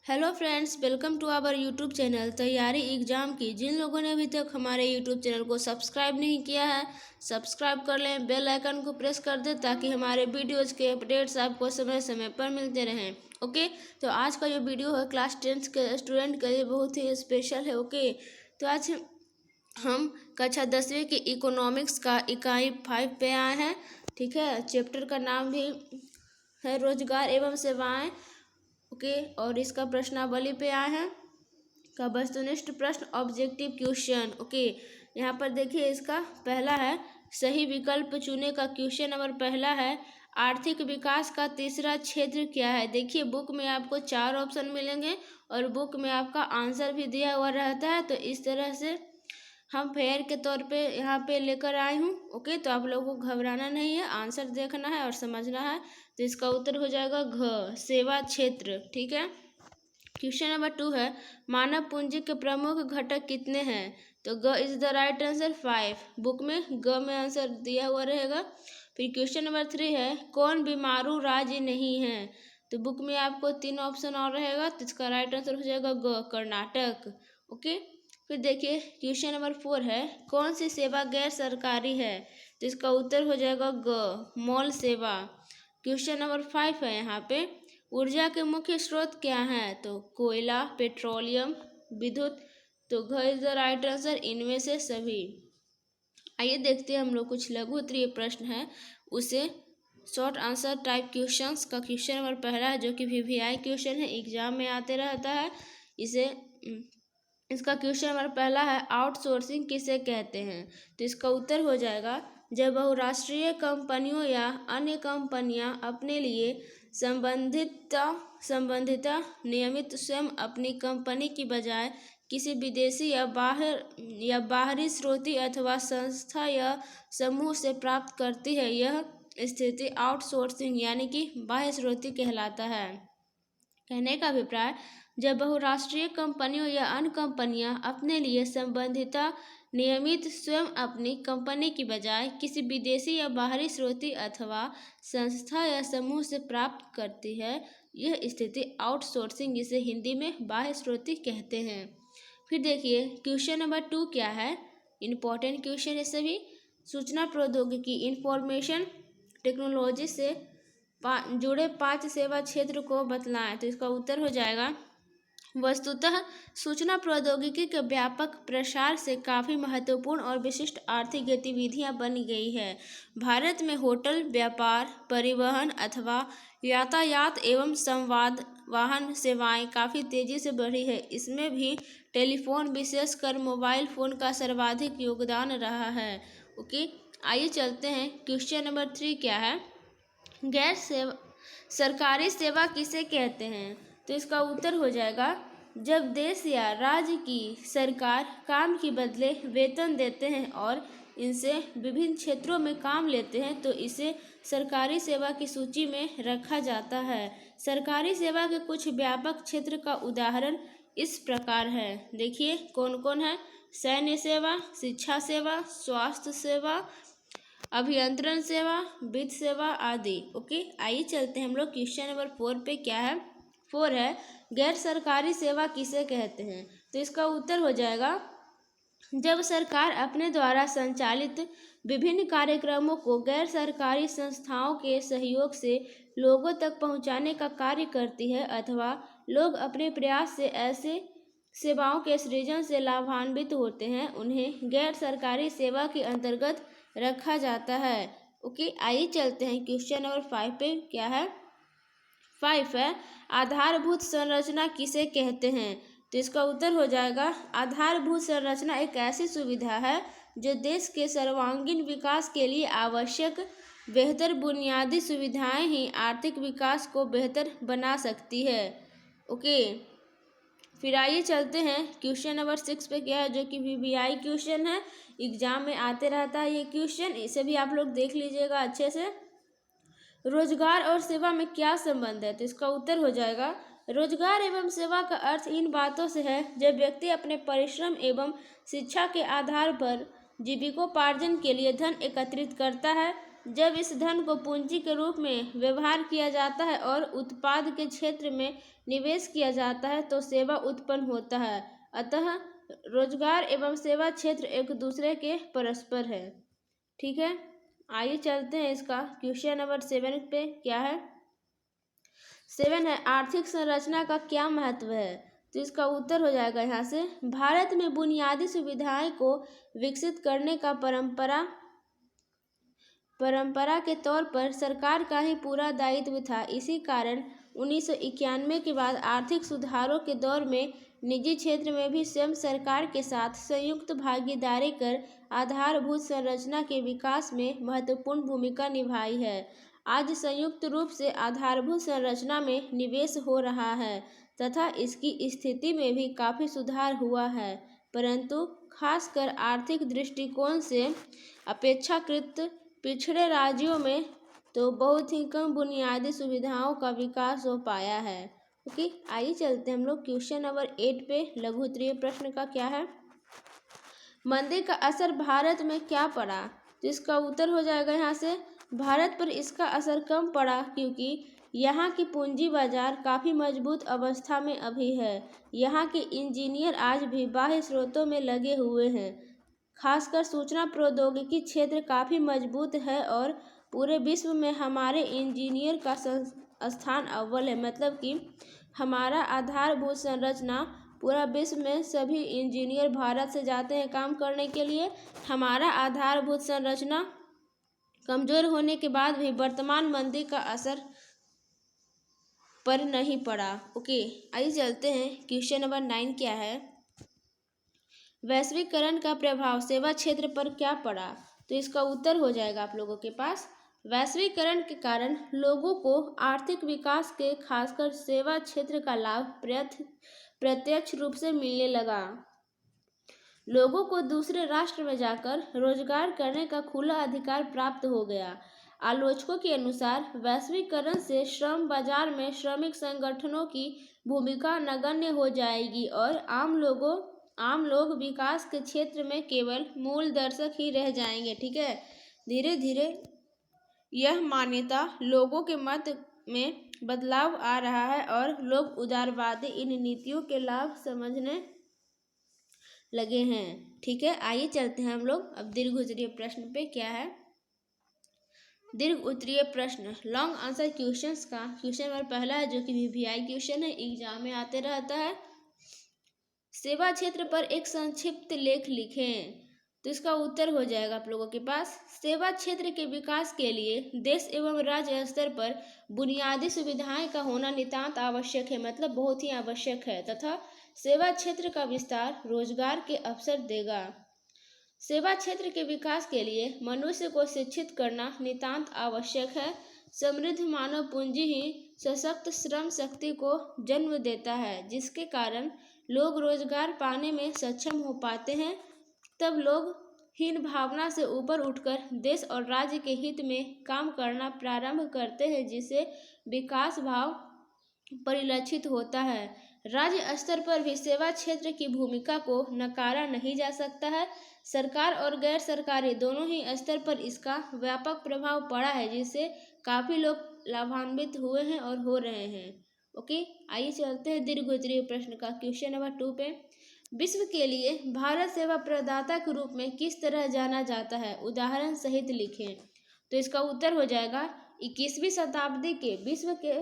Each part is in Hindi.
Hello friends, welcome to our YouTube channel तैयारी एग्जाम की। जिन लोगों ने अभी तक हमारे यूट्यूब चैनल को सब्सक्राइब नहीं किया है, सब्सक्राइब कर लें, बेल आइकन को प्रेस कर दें ताकि हमारे वीडियोज़ के अपडेट्स आपको समय समय पर मिलते रहें। ओके, तो आज का जो वीडियो है क्लास 10 के स्टूडेंट के लिए बहुत ही स्पेशल है। ओके, तो आज हम कक्षा 10वीं की इकोनॉमिक्स का इकाई 5 पे आए हैं। ठीक है, चैप्टर का नाम भी है रोजगार एवं सेवाएं। ओके, और इसका प्रश्नावली पे आए हैं का वस्तुनिष्ठ प्रश्न, ऑब्जेक्टिव क्वेश्चन। ओके, यहाँ पर देखिए इसका पहला है सही विकल्प चुने का क्वेश्चन नंबर पहला है आर्थिक विकास का तीसरा क्षेत्र क्या है। देखिए बुक में आपको 4 ऑप्शन मिलेंगे और बुक में आपका आंसर भी दिया हुआ रहता है। तो इस तरह से हम फेयर के तौर पे यहाँ पे लेकर आई हूँ। ओके, तो आप लोगों को घबराना नहीं है, आंसर देखना है और समझना है। तो इसका उत्तर हो जाएगा घ, सेवा क्षेत्र। ठीक है, क्वेश्चन नंबर 2 है मानव पूंजी के प्रमुख घटक कितने हैं। तो ग is the right answer 5। Book में ग में आंसर दिया हुआ रहेगा। फिर क्वेश्चन नंबर 3 है कौन बीमारू राज्य नहीं है। तो बुक में आपको 3 ऑप्शन और रहेगा, तो इसका राइट आंसर हो जाएगा ग, कर्नाटक। ओके, फिर देखिए क्वेश्चन नंबर 4 है कौन सी सेवा गैर सरकारी है। तो इसका उत्तर हो जाएगा ग, मॉल सेवा। क्वेश्चन नंबर 5 है यहाँ पे ऊर्जा के मुख्य स्रोत क्या हैं। तो कोयला, पेट्रोलियम, विद्युत। तो घ इज द राइट आंसर, इनमें से सभी। आइए देखते हैं हम लोग कुछ लघु उत्तरीय प्रश्न है उसे शॉर्ट आंसर टाइप क्वेश्चंस का। क्वेश्चन नंबर पहला है जो कि वीवीआई क्वेश्चन है, एग्जाम में आते रहता है। इसका क्वेश्चन नंबर पहला है आउटसोर्सिंग किसे कहते हैं। तो इसका उत्तर हो जाएगा जब बहुराष्ट्रीय कंपनियों या अन्य कंपनियां अपने लिए संबंधिता नियमित स्वयं अपनी कंपनी की बजाय किसी विदेशी या बाहरी स्रोती अथवा संस्था या समूह से प्राप्त करती है, यह स्थिति आउटसोर्सिंग यानी कि बाह्य स्रोती कहलाता है। कहने का अभिप्राय जब बहुराष्ट्रीय कंपनियों या अन्य कंपनियां अपने लिए संबंधिता नियमित स्वयं अपनी कंपनी की बजाय किसी विदेशी या बाहरी स्रोती अथवा संस्था या समूह से प्राप्त करती है, यह स्थिति आउटसोर्सिंग जिसे हिंदी में बाह्य स्रोती कहते हैं। फिर देखिए क्वेश्चन नंबर 2 क्या है, इम्पोर्टेंट क्वेश्चन है सभी। सूचना प्रौद्योगिकी इंफॉर्मेशन टेक्नोलॉजी से जुड़े 5 सेवा क्षेत्र को बतलाएं। तो इसका उत्तर हो जाएगा वस्तुतः सूचना प्रौद्योगिकी के व्यापक प्रसार से काफ़ी महत्वपूर्ण और विशिष्ट आर्थिक गतिविधियां बन गई है। भारत में होटल व्यापार, परिवहन अथवा यातायात एवं संवाद वाहन सेवाएं काफ़ी तेज़ी से बढ़ी है। इसमें भी टेलीफोन विशेषकर मोबाइल फ़ोन का सर्वाधिक योगदान रहा है। ओके, आइए चलते हैं क्वेश्चन नंबर 3 क्या है सरकारी सेवा किसे कहते हैं। तो इसका उत्तर हो जाएगा जब देश या राज्य की सरकार काम के बदले वेतन देते हैं और इनसे विभिन्न क्षेत्रों में काम लेते हैं तो इसे सरकारी सेवा की सूची में रखा जाता है। सरकारी सेवा के कुछ व्यापक क्षेत्र का उदाहरण इस प्रकार है, देखिए कौन कौन है। सैन्य सेवा, शिक्षा सेवा, स्वास्थ्य सेवा, अभियंत्रण सेवा, वित्त सेवा आदि। ओके, आइए चलते हैं हम लोग क्वेश्चन नंबर 4 पे क्या है। 4 है गैर सरकारी सेवा किसे कहते हैं। तो इसका उत्तर हो जाएगा जब सरकार अपने द्वारा संचालित विभिन्न कार्यक्रमों को गैर सरकारी संस्थाओं के सहयोग से लोगों तक पहुंचाने का कार्य करती है अथवा लोग अपने प्रयास से ऐसे सेवाओं के सृजन से लाभान्वित होते हैं, उन्हें गैर सरकारी सेवा के अंतर्गत रखा जाता है। ओके, आइए चलते हैं क्वेश्चन नंबर 5 पे क्या है। 5 है आधारभूत संरचना किसे कहते हैं। तो इसका उत्तर हो जाएगा आधारभूत संरचना एक ऐसी सुविधा है जो देश के सर्वांगीण विकास के लिए आवश्यक बेहतर बुनियादी सुविधाएं ही आर्थिक विकास को बेहतर बना सकती है। ओके, फिर आइए चलते हैं क्वेश्चन नंबर 6 पे क्या है जो कि वीवीआई क्वेश्चन है, एग्जाम में आते रहता है ये क्वेश्चन, इसे भी आप लोग देख लीजिएगा अच्छे से। रोजगार और सेवा में क्या संबंध है। तो इसका उत्तर हो जाएगा रोजगार एवं सेवा का अर्थ इन बातों से है जब व्यक्ति अपने परिश्रम एवं शिक्षा के आधार पर जीविकोपार्जन के लिए धन एकत्रित करता है जब इस धन को पूंजी के रूप में व्यवहार किया जाता है और उत्पाद के क्षेत्र में निवेश किया जाता है तो सेवा उत्पन्न होता है। अतः रोजगार एवं सेवा क्षेत्र एक दूसरे के परस्पर है। ठीक है, आइए चलते हैं इसका क्वेश्चन नंबर 7 पे। क्या है? 7 है, आर्थिक संरचना का क्या महत्व है? तो इसका उत्तर हो जाएगा यहाँ से, भारत में बुनियादी सुविधाएं को विकसित करने का परंपरा के तौर पर सरकार का ही पूरा दायित्व था। इसी कारण 1991 के बाद आर्थिक सुधारों के दौर में निजी क्षेत्र में भी स्वयं सरकार के साथ संयुक्त भागीदारी कर आधारभूत संरचना के विकास में महत्वपूर्ण भूमिका निभाई है। आज संयुक्त रूप से आधारभूत संरचना में निवेश हो रहा है तथा इसकी स्थिति में भी काफ़ी सुधार हुआ है, परंतु खासकर आर्थिक दृष्टिकोण से अपेक्षाकृत पिछड़े राज्यों में तो बहुत ही कम बुनियादी सुविधाओं का विकास हो पाया है। ओके, आइए चलते हैं हम लोग क्वेश्चन नंबर 8 पे। लघु उत्तरीय प्रश्न का क्या है? मंदी का असर भारत में क्या पड़ा? तो इसका उत्तर हो जाएगा यहाँ से, भारत पर इसका असर कम पड़ा क्योंकि यहाँ की पूंजी बाजार काफ़ी मजबूत अवस्था में अभी है। यहाँ के इंजीनियर आज भी बाह्य स्रोतों में लगे हुए हैं। खासकर सूचना प्रौद्योगिकी क्षेत्र काफ़ी मजबूत है और पूरे विश्व में हमारे इंजीनियर का स्थान अव्वल है। मतलब कि हमारा आधारभूत संरचना पूरा विश्व में सभी इंजीनियर भारत से जाते हैं काम करने के लिए। हमारा आधारभूत संरचना कमज़ोर होने के बाद भी वर्तमान मंदी का असर पर नहीं पड़ा। ओके, आइए चलते हैं क्वेश्चन नंबर 9 क्या है? वैश्वीकरण का प्रभाव सेवा क्षेत्र पर क्या पड़ा? तो इसका उत्तर हो जाएगा आप लोगों के पास, वैश्वीकरण के कारण लोगों को आर्थिक विकास के खासकर सेवा क्षेत्र का लाभ प्रत्यक्ष रूप से मिलने लगा। लोगों को दूसरे राष्ट्र में जाकर रोजगार करने का खुला अधिकार प्राप्त हो गया। आलोचकों के अनुसार वैश्वीकरण से श्रम बाजार में श्रमिक संगठनों की भूमिका नगण्य हो जाएगी और आम लोग विकास के क्षेत्र में केवल मूल दर्शक ही रह जाएंगे। ठीक है, धीरे धीरे यह मान्यता लोगों के मत में बदलाव आ रहा है और लोग उदारवादी इन नीतियों के लाभ समझने लगे हैं। ठीक है, आइए चलते हैं हम लोग अब दीर्घ उत्तरीय प्रश्न पे। क्या है? दीर्घ उत्तरीय प्रश्न लॉन्ग आंसर क्वेश्चंस का क्वेश्चन नंबर पहला है, जो कि VVI क्वेश्चन है, एग्जाम में आते रहता है। सेवा क्षेत्र पर एक संक्षिप्त लेख लिखें। तो इसका उत्तर हो जाएगा आप लोगों के पास, सेवा क्षेत्र के विकास के लिए देश एवं राज्य स्तर पर बुनियादी सुविधाएं का होना नितांत आवश्यक है। मतलब बहुत ही आवश्यक है, तथा सेवा क्षेत्र का विस्तार रोजगार के अवसर देगा। सेवा क्षेत्र के विकास के लिए मनुष्य को शिक्षित करना नितांत आवश्यक है। समृद्ध मानव पूंजी ही सशक्त श्रम शक्ति को जन्म देता है, जिसके कारण लोग रोजगार पाने में सक्षम हो पाते हैं। तब लोग हीन भावना से ऊपर उठकर देश और राज्य के हित में काम करना प्रारंभ करते हैं, जिससे विकास भाव परिलक्षित होता है। राज्य स्तर पर भी सेवा क्षेत्र की भूमिका को नकारा नहीं जा सकता है। सरकार और गैर सरकारी दोनों ही स्तर पर इसका व्यापक प्रभाव पड़ा है, जिससे काफ़ी लोग लाभान्वित हुए हैं और हो रहे हैं। ओके, आइए चलते हैं दीर्घ उत्तरीय प्रश्न का क्वेश्चन नंबर 2 पे। विश्व के लिए भारत सेवा प्रदाता के रूप में किस तरह जाना जाता है? उदाहरण सहित लिखें। तो इसका उत्तर हो जाएगा, 21वीं शताब्दी के विश्व के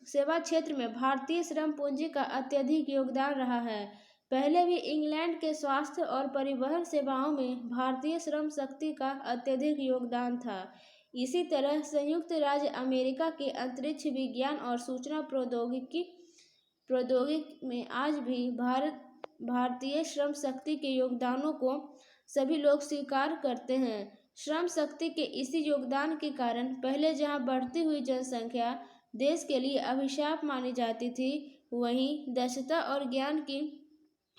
सेवा क्षेत्र में भारतीय श्रम पूंजी का अत्यधिक योगदान रहा है। पहले भी इंग्लैंड के स्वास्थ्य और परिवहन सेवाओं में भारतीय श्रम शक्ति का अत्यधिक योगदान था। इसी तरह संयुक्त राज्य अमेरिका के अंतरिक्ष विज्ञान और सूचना प्रौद्योगिकी में आज भी भारतीय श्रम शक्ति के योगदानों को सभी लोग स्वीकार करते हैं। श्रम शक्ति के इसी योगदान के कारण पहले जहां बढ़ती हुई जनसंख्या देश के लिए अभिशाप मानी जाती थी, वहीं दक्षता और ज्ञान की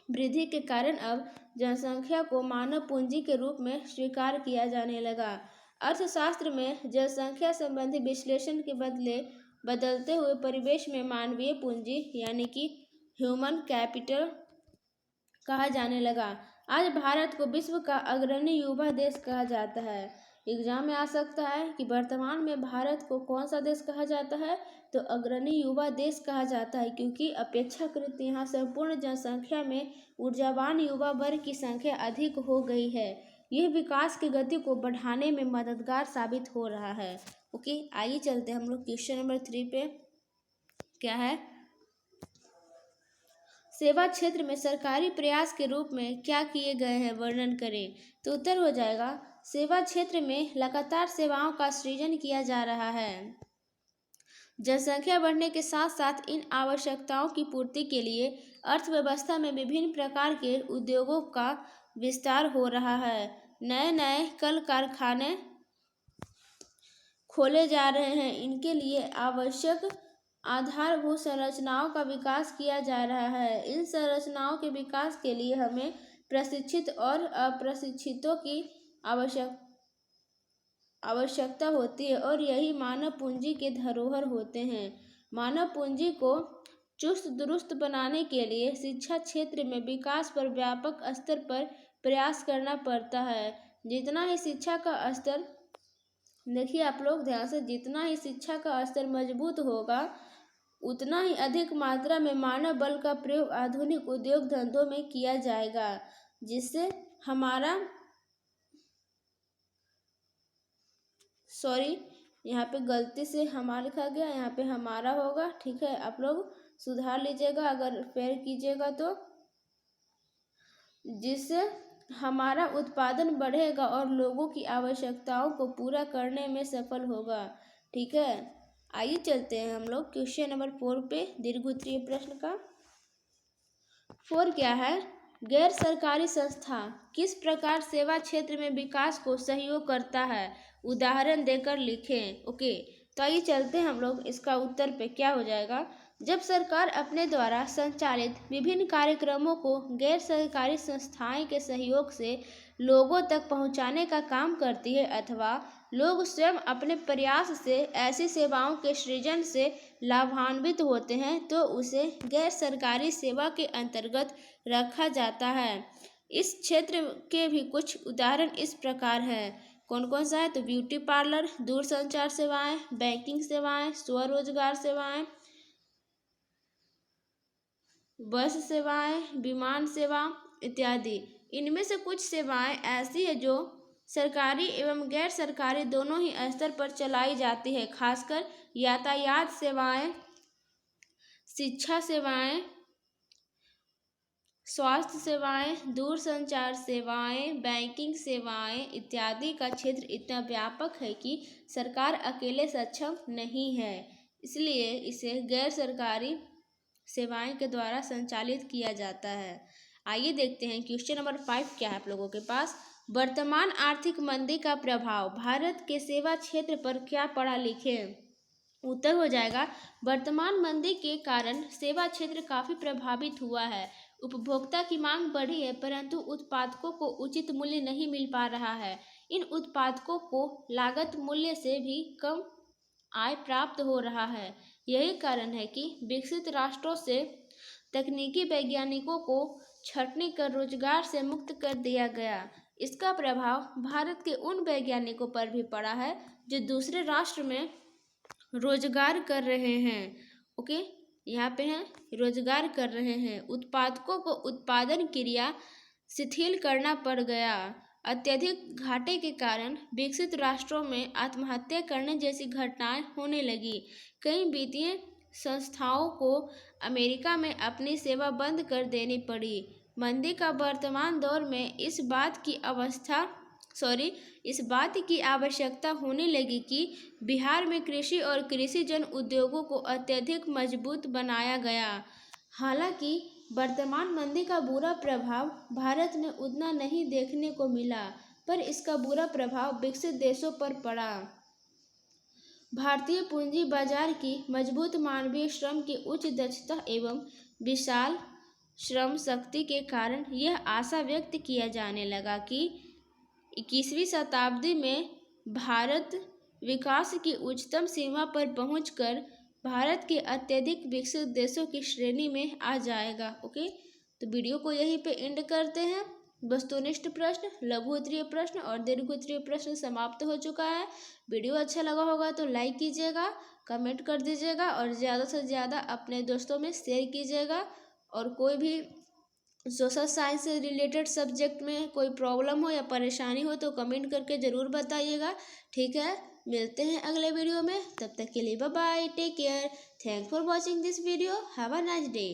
वृद्धि के कारण अब जनसंख्या को मानव पूंजी के रूप में स्वीकार किया जाने लगा। अर्थशास्त्र में जनसंख्या संबंधी विश्लेषण के बदलते हुए परिवेश में मानवीय पूंजी यानी कि ह्यूमन कैपिटल कहा जाने लगा। आज भारत को विश्व का अग्रणी युवा देश कहा जाता है। एग्जाम में आ सकता है कि वर्तमान में भारत को कौन सा देश कहा जाता है, तो अग्रणी युवा देश कहा जाता है, क्योंकि अपेक्षाकृत यहाँ संपूर्ण जनसंख्या में ऊर्जावान युवा वर्ग की संख्या अधिक हो गई है। यह विकास की गति को बढ़ाने में मददगार साबित हो रहा है। ओके, आइए चलते हैं हम लोग क्वेश्चन नंबर 3 पे। क्या है, सेवा क्षेत्र में सरकारी प्रयास के रूप में क्या किए गए हैं, वर्णन करें। तो उत्तर हो जाएगा, सेवा क्षेत्र में लगातार सेवाओं का सृजन किया जा रहा है। जनसंख्या बढ़ने के साथ साथ इन आवश्यकताओं की पूर्ति के लिए अर्थव्यवस्था में विभिन्न प्रकार के उद्योगों का विस्तार हो रहा है। नए नए कल कारखाने खोले जा रहे हैं। इनके लिए आवश्यक आधारभूत संरचनाओं का विकास किया जा रहा है। इन संरचनाओं के विकास के लिए हमें प्रशिक्षित और अप्रशिक्षितों की आवश्यकता होती है, और यही मानव पूंजी के धरोहर होते हैं। मानव पूंजी को चुस्त दुरुस्त बनाने के लिए शिक्षा क्षेत्र में विकास पर व्यापक स्तर पर प्रयास करना पड़ता है। जितना ही शिक्षा का स्तर, देखिए आप लोग ध्यान से, जितना ही शिक्षा का स्तर मजबूत होगा उतना ही अधिक मात्रा में मानव बल का प्रयोग आधुनिक उद्योग धंधों में किया जाएगा, जिससे हमारा यहाँ पे गलती से हमारा लिखा गया, यहाँ पे हमारा होगा। ठीक है, आप लोग सुधार लीजिएगा अगर फेर कीजिएगा तो, जिससे हमारा उत्पादन बढ़ेगा और लोगों की आवश्यकताओं को पूरा करने में सफल होगा। ठीक है, आइए चलते हैं हम लोग क्वेश्चन नंबर 4 पे, दीर्घ-उत्तरीय प्रश्न का। 4 क्या है, गैर सरकारी संस्था किस प्रकार सेवा क्षेत्र में विकास को सहयोग करता है, उदाहरण देकर लिखें। ओके, तो आइए चलते हैं हम लोग इसका उत्तर पे। क्या हो जाएगा, जब सरकार अपने द्वारा संचालित विभिन्न कार्यक्रमों को गैर सरकारी संस्थाएं के सहयोग से लोगों तक पहुंचाने का काम करती है, अथवा लोग स्वयं अपने प्रयास से ऐसी सेवाओं के सृजन से लाभान्वित होते हैं, तो उसे गैर सरकारी सेवा के अंतर्गत रखा जाता है। इस क्षेत्र के भी कुछ उदाहरण इस प्रकार हैं। कौन कौन सा है, तो ब्यूटी पार्लर, दूरसंचार सेवाएं, बैंकिंग सेवाएं, स्वरोजगार सेवाएं, बस सेवाएं, विमान सेवा इत्यादि। इनमें से कुछ सेवाएं ऐसी है जो सरकारी एवं गैर सरकारी दोनों ही स्तर पर चलाई जाती है, खासकर यातायात सेवाएं, शिक्षा सेवाएं, स्वास्थ्य सेवाएं, दूरसंचार सेवाएं, बैंकिंग सेवाएं इत्यादि का क्षेत्र इतना व्यापक है कि सरकार अकेले सक्षम नहीं है, इसलिए इसे गैर सरकारी सेवाएं के द्वारा संचालित किया जाता है। आइए देखते हैं क्वेश्चन नंबर 5 क्या है आप लोगों के पास। वर्तमान आर्थिक मंदी का प्रभाव भारत के सेवा क्षेत्र पर क्या पड़ा, लिखें। उत्तर हो जाएगा, वर्तमान मंदी के कारण सेवा क्षेत्र काफ़ी प्रभावित हुआ है। उपभोक्ता की मांग बढ़ी है, परंतु उत्पादकों को उचित मूल्य नहीं मिल पा रहा है। इन उत्पादकों को लागत मूल्य से भी कम आय प्राप्त हो रहा है। यही कारण है कि विकसित राष्ट्रों से तकनीकी वैज्ञानिकों को छटनी कर रोजगार से मुक्त कर दिया गया। इसका प्रभाव भारत के उन वैज्ञानिकों पर भी पड़ा है जो दूसरे राष्ट्र में रोजगार कर रहे हैं। ओके, यहाँ पे हैं, रोजगार कर रहे हैं। उत्पादकों को उत्पादन क्रिया शिथिल करना पड़ गया। अत्यधिक घाटे के कारण विकसित राष्ट्रों में आत्महत्या करने जैसी घटनाएं होने लगी। कई वित्तीय संस्थाओं को अमेरिका में अपनी सेवा बंद कर देनी पड़ी। मंदी का वर्तमान दौर में इस बात की आवश्यकता होने लगी कि बिहार में कृषि और कृषिजन्य उद्योगों को अत्यधिक मजबूत बनाया गया। हालांकि वर्तमान मंदी का बुरा प्रभाव भारत में उतना नहीं देखने को मिला, पर इसका बुरा प्रभाव विकसित देशों पर पड़ा। भारतीय पूंजी बाजार की मजबूत मानवीय श्रम की उच्च दक्षता एवं विशाल श्रम शक्ति के कारण यह आशा व्यक्त किया जाने लगा कि 21वीं शताब्दी में भारत विकास की उच्चतम सीमा पर पहुंचकर भारत के अत्यधिक विकसित देशों की श्रेणी में आ जाएगा। ओके, तो वीडियो को यहीं पे एंड करते हैं। वस्तुनिष्ठ प्रश्न, लघु उत्तरीय प्रश्न और दीर्घ उत्तरीय प्रश्न समाप्त हो चुका है। वीडियो अच्छा लगा होगा तो लाइक कीजिएगा, कमेंट कर दीजिएगा और ज़्यादा से ज़्यादा अपने दोस्तों में शेयर कीजिएगा। और कोई भी सोशल साइंस से रिलेटेड सब्जेक्ट में कोई प्रॉब्लम हो या परेशानी हो तो कमेंट करके ज़रूर बताइएगा। ठीक है, मिलते हैं अगले वीडियो में, तब तक के लिए bye bye, take care, thanks for watching this video, have a nice day.